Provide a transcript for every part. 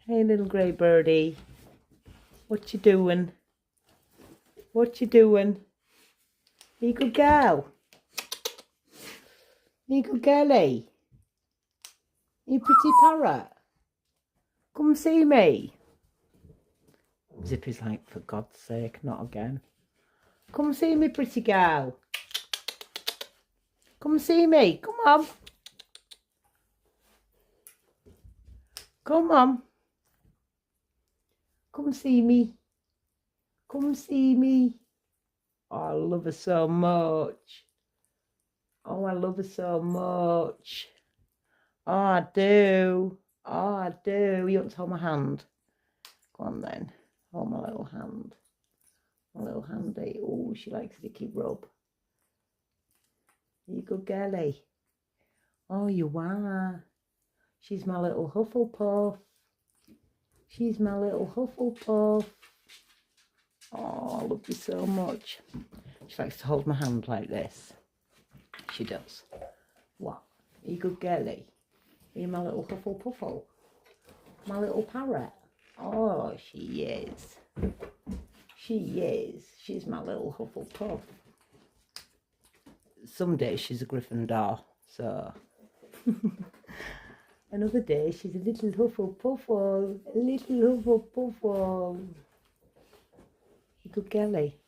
Hey, little grey birdie. What you doing? What you doing? You good girl? You good girlie? You pretty parrot? Come see me. Zippy's like, for God's sake, not again. Come see me, pretty girl. Come see me. Come on. Come on. Come see me. Come see me. Oh, I love her so much. Oh, I love her so much. Oh, I do. Oh, I do. You want to hold my hand? Go on then. Hold my little hand. My little handy. Oh, she likes sticky rub. You good girlie? Oh, you are. She's my little Hufflepuff. She's my little Hufflepuff. Oh, I love you so much. She likes to hold my hand like this. She does. What? Are you good girlie? Are you my little Hufflepuffle? My little parrot? Oh, she is. She is. She's my little Hufflepuff. Some days she's a Gryffindor, so... Another day she's a little Hufflepuffle. A little Hufflepuffle. You good girlie?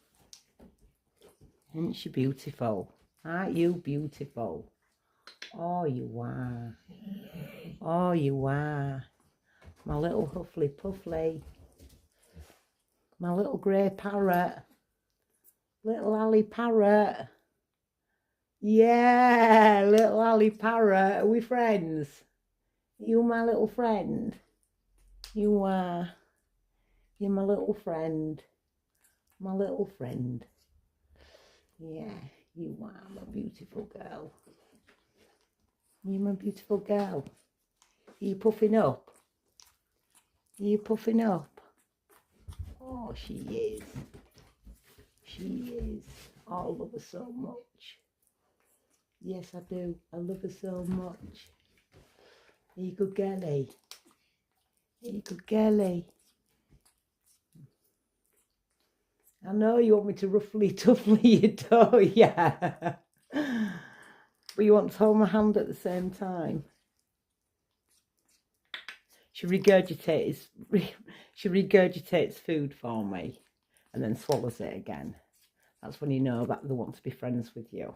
Isn't she beautiful? Aren't you beautiful? Oh, you are. Oh, you are. My little Huffly Puffly. My little grey parrot. Little Ally parrot. Yeah, little Ally parrot. Are we friends? You my little friend? You are. You're my little friend. My little friend. Yeah, you are my beautiful girl. You're my beautiful girl. Are you puffing up? Are you puffing up? Oh, she is. She is. Oh, I love her so much. Yes, I do. I love her so much. Are you good girlie? Are you good girlie? I know you want me to roughly tuffly you, don't ya? But you want to hold my hand at the same time. She regurgitates food for me and then swallows it again. That's when you know that they want to be friends with you.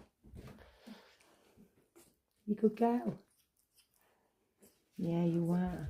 You good girl. Yeah, you are.